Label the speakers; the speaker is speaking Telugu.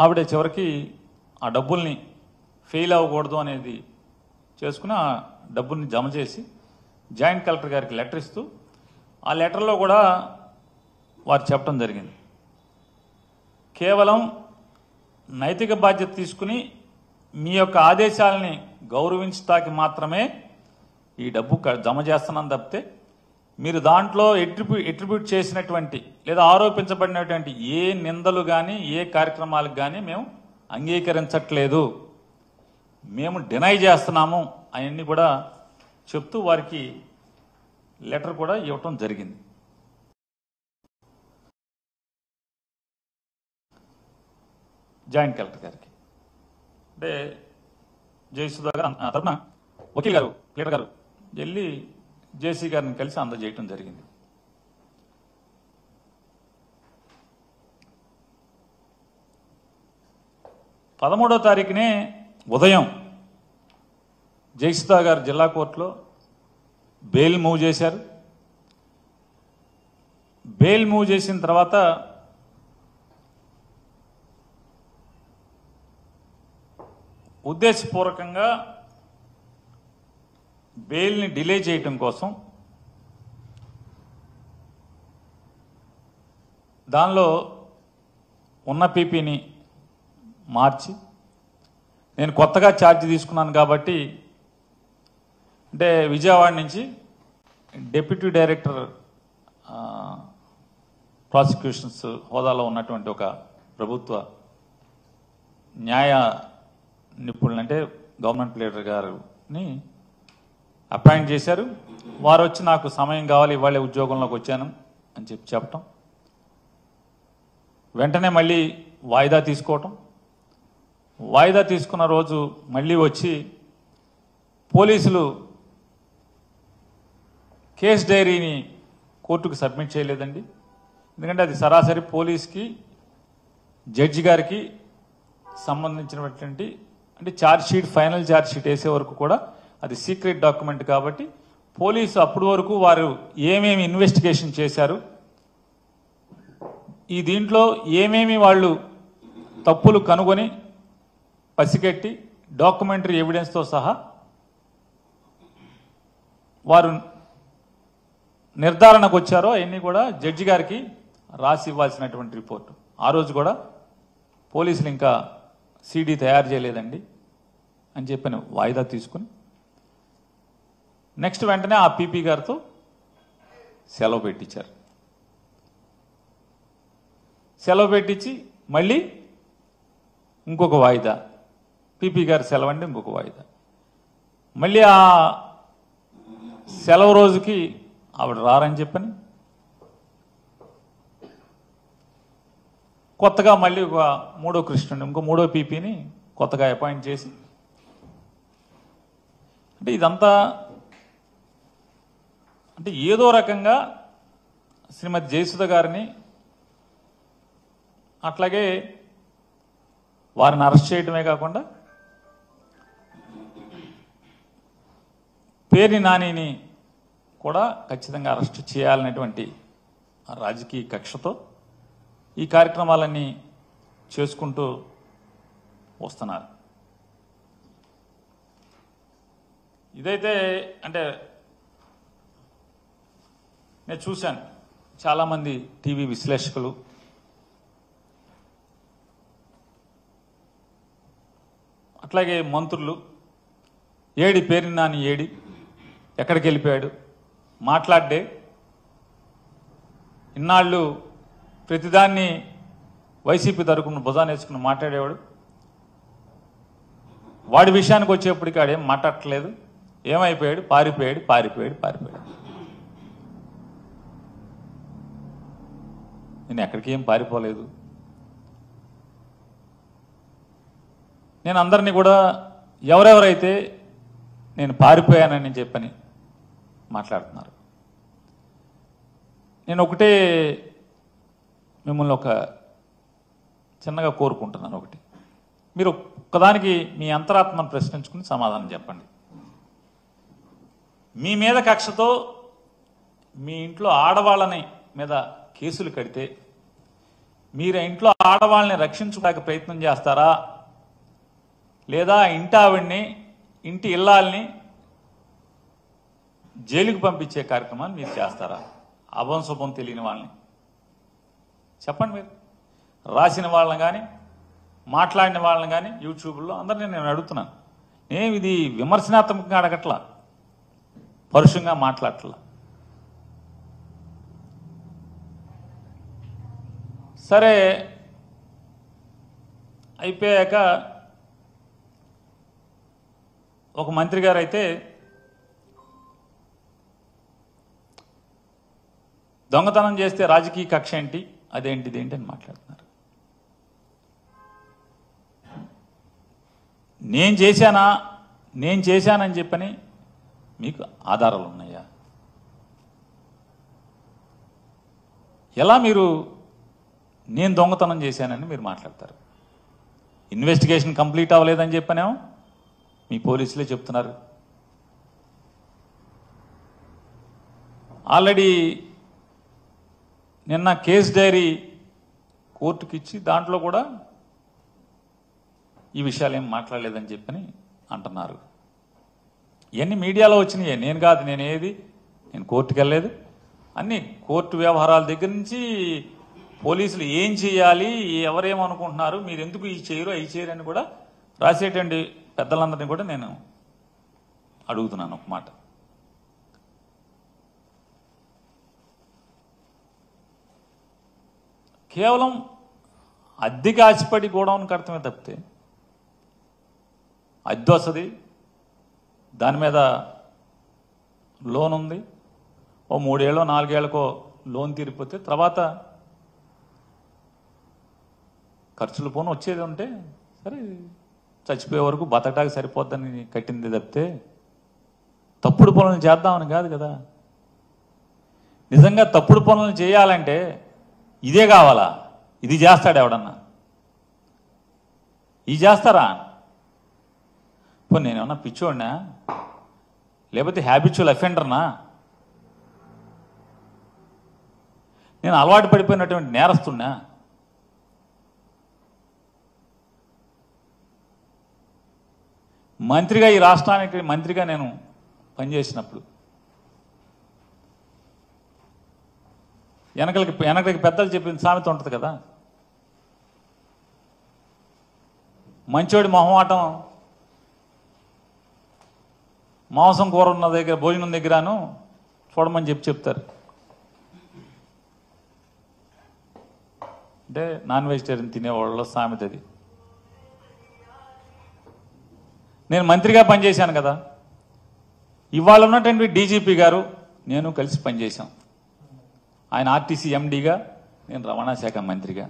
Speaker 1: ఆవిడ చివరికి ఆ డబ్బుల్ని ఫెయిల్ అవ్వకూడదు అనేది చేసుకుని ఆ డబ్బుల్ని జమ చేసి జాయింట్ కలెక్టర్ గారికి లెటర్ ఇస్తూ ఆ లెటర్లో కూడా వారు చెప్పడం జరిగింది, కేవలం నైతిక బాధ్యత తీసుకుని మీ యొక్క ఆదేశాలని గౌరవించడానికి మాత్రమే ఈ డబ్బు జమ చేస్తున్నాను తప్పితే మీరు దాంట్లో ఎట్రిబ్యూట్ చేసినటువంటి లేదా ఆరోపించబడినటువంటి ఏ నిందలు కానీ ఏ కార్యక్రమాలకు కానీ మేము అంగీకరించట్లేదు, మేము డినై చేస్తున్నాము అవన్నీ కూడా చెప్తూ వారికి లెటర్ కూడా ఇవ్వటం జరిగింది. జాయింట్ కలెక్టర్ గారికి అంటే జయసుధా గారు తరఫున వకీల్ గారు క్లియర్ గారు వెళ్ళి జేసీ గారిని కలిసి అందజేయటం జరిగింది. పదమూడవ తారీఖునే ఉదయం జయసుధా గారు జిల్లా కోర్టులో బెయిల్ మూవ్ చేశారు. బెయిల్ మూవ్ చేసిన తర్వాత ఉద్దేశపూర్వకంగా బెయిల్ని డిలే చేయటం కోసం దానిలో ఉన్న పీపీని మార్చి నేను కొత్తగా ఛార్జ్ తీసుకున్నాను కాబట్టి అంటే విజయవాడ నుంచి డిప్యూటీ డైరెక్టర్ ప్రాసిక్యూషన్స్ హోదాలో ఉన్నటువంటి ఒక ప్రభుత్వ న్యాయ నిపుణులు అంటే గవర్నమెంట్ లీడర్ గారిని అపాయింట్ చేశారు. వారు వచ్చి నాకు సమయం కావాలి, ఇవాళ ఉద్యోగంలోకి వచ్చాను అని చెప్పటం, వెంటనే మళ్ళీ వాయిదా తీసుకోవటం, వాయిదా తీసుకున్న రోజు మళ్ళీ వచ్చి పోలీసులు కేస్ డైరీని కోర్టుకు సబ్మిట్ చేయలేదండి. ఎందుకంటే అది సరాసరి పోలీస్కి జడ్జి గారికి సంబంధించినటువంటి అంటే charge sheet final charge sheet వేసే వరకు కూడా అది సీక్రెట్ డాక్యుమెంట్ కాబట్టి పోలీసు అప్పటి వరకు వారు ఏమేమి ఇన్వెస్టిగేషన్ చేశారు, ఈ దీంట్లో ఏమేమి వాళ్ళు తప్పులు కనుగొని పసిగట్టి డాక్యుమెంటరీ ఎవిడెన్స్తో సహా వారు నిర్ధారణకు వచ్చారో అవన్నీ కూడా జడ్జి గారికి రాసి ఇవ్వాల్సినటువంటి రిపోర్టు. ఆ రోజు కూడా పోలీసులు ఇంకా సీడీ తయారు చేయలేదండి అని చెప్పని వాయిదా తీసుకుని నెక్స్ట్ వెంటనే ఆ పీపీ గారితో సెలవు పెట్టించారు. సెలవు పెట్టించి మళ్ళీ ఇంకొక వాయిదా, పీపీ గారి సెలవు అంటే ఇంకొక వాయిదా, మళ్ళీ ఆ సెలవు రోజుకి ఆవిడ రారని చెప్పని కొత్తగా మళ్ళీ ఒక మూడో కృష్ణుని ఇంకో మూడో పీపీని కొత్తగా అపాయింట్ చేసి అంటే ఇదంతా అంటే ఏదో రకంగా శ్రీమతి జయసుధ గారిని అట్లాగే వారిని అరెస్ట్ చేయడమే కాకుండా పేర్ని నానిని కూడా ఖచ్చితంగా అరెస్ట్ చేయాలనేటువంటి రాజకీయ కక్షతో ఈ కార్యక్రమాలన్నీ చేసుకుంటూ వస్తున్నారు. ఇదైతే అంటే నేను చూశాను చాలామంది టీవీ విశ్లేషకులు అట్లాగే మంత్రులు ఏడి పేర్ని నాని ఏడి ఎక్కడికి వెళ్ళిపోయాడు మాట్లాడ్డే, ఇన్నాళ్ళు ప్రతిదాన్ని వైసీపీ తరపున భుజాన్ని వేసుకుని మాట్లాడేవాడు, వాడి విషయానికి వచ్చేప్పటికి ఆడేం మాట్లాడట్లేదు, ఏమైపోయాడు పారిపోయాడు పారిపోయాడు పారిపోయాడు. నేను ఎక్కడికి ఏం పారిపోలేదు. నేను అందరినీ కూడా ఎవరెవరైతే నేను పారిపోయానని చెప్పని మాట్లాడుతున్నారు, నేను ఒకటే మిమ్మల్ని ఒక చిన్నగా కోరుకుంటున్నాను. ఒకటి, మీరు ఒక్కదానికి మీ అంతరాత్మను ప్రశ్నించుకుని సమాధానం చెప్పండి. మీ మీద కక్షతో మీ ఇంట్లో ఆడవాళ్ళని మీద కేసులు కడితే మీరు ఇంట్లో ఆడవాళ్ళని రక్షించుకోవడానికి ప్రయత్నం చేస్తారా, లేదా ఇంటి ఆవిడ్ని, ఇంటి ఇల్లాల్ని జైలుకు పంపించే కార్యక్రమాన్ని మీరు చేస్తారా? అభం శుభం తెలియని వాళ్ళని చెప్పండి. మీరు రాసిన వాళ్ళని కానీ మాట్లాడిన వాళ్ళని కానీ యూట్యూబ్లో అందరినీ నేను అడుగుతున్నాను. ఇది విమర్శనాత్మకంగా అడగట్లా, పరుషంగా మాట్లాడట్లా. సరే అయిపోయాక ఒక మంత్రి గారు అయితే దొంగతనం చేస్తే రాజకీయ కక్ష ఏంటి, అదేంటిది ఏంటి అని మాట్లాడుతున్నారు. నేను చేశానని చెప్పని మీకు ఆధారాలు ఉన్నాయా? ఎలా మీరు నేను దొంగతనం చేశానని మీరు మాట్లాడతారు? ఇన్వెస్టిగేషన్ కంప్లీట్ అవ్వలేదని చెప్పనేమో మీ పోలీసులే చెప్తున్నారు. ఆల్రెడీ నిన్న కేసు డైరీ కోర్టుకి ఇచ్చి దాంట్లో కూడా ఈ విషయాలు ఏం మాట్లాడలేదని చెప్పని అంటున్నారు. ఇవన్నీ మీడియాలో వచ్చినాయి, నేను కాదు. నేను కోర్టుకు వెళ్ళలేదు. అన్ని కోర్టు వ్యవహారాల దగ్గర నుంచి పోలీసులు ఏం చేయాలి, ఎవరేమనుకుంటున్నారు, మీరు ఎందుకు ఈ చేయరు అవి చేయరు అని కూడా రాసేటువంటి పెద్దలందరినీ కూడా నేను అడుగుతున్నాను ఒక మాట. కేవలం అద్దెకి ఆశపడి గోడౌన్ కడతమే తప్పితే అద్దె వస్తుంది, దాని మీద లోన్ ఉంది, ఓ 3 ఏళ్ళో 4 ఏళ్ళకో లోన్ తీరిపోతే తర్వాత ఖర్చులు పోను వచ్చేది ఉంటే సరే చచ్చిపోయే వరకు బతకడానికి సరిపోద్దని కట్టింది తప్పితే తప్పుడు పనులు చేద్దామని కాదు కదా. నిజంగా తప్పుడు పనులు చేయాలంటే ఇదే కావాలా? ఇది చేస్తాడు ఎవడన్నా? ఇది చేస్తారా? ఇప్పుడు నేనేమన్నా పిచ్చోడినా, లేకపోతే హ్యాబిచువల్ అఫెండర్నా? నేను అలవాటు పడిపోయినటువంటి నేరస్తున్నా? మంత్రిగా, ఈ రాష్ట్రానికి మంత్రిగా నేను పనిచేసినప్పుడు వెనకలికి పెద్దలు చెప్పిన సామెత ఉంటుంది కదా, మంచోడి మొహమాటం మాంసం కూర ఉన్న దగ్గర, భోజనం దగ్గరను చూడమని చెప్తారు. అంటే నాన్ వెజిటేరియన్ తినేవాళ్ళ సామెత అది. నేను మంత్రిగా పనిచేశాను కదా, ఇవాళ ఉన్నటువంటి డీజీపీ గారు నేను కలిసి పనిచేశాం. ఆయన ఆర్టీసీ ఎండీగా, నేను రవాణా శాఖ మంత్రిగా.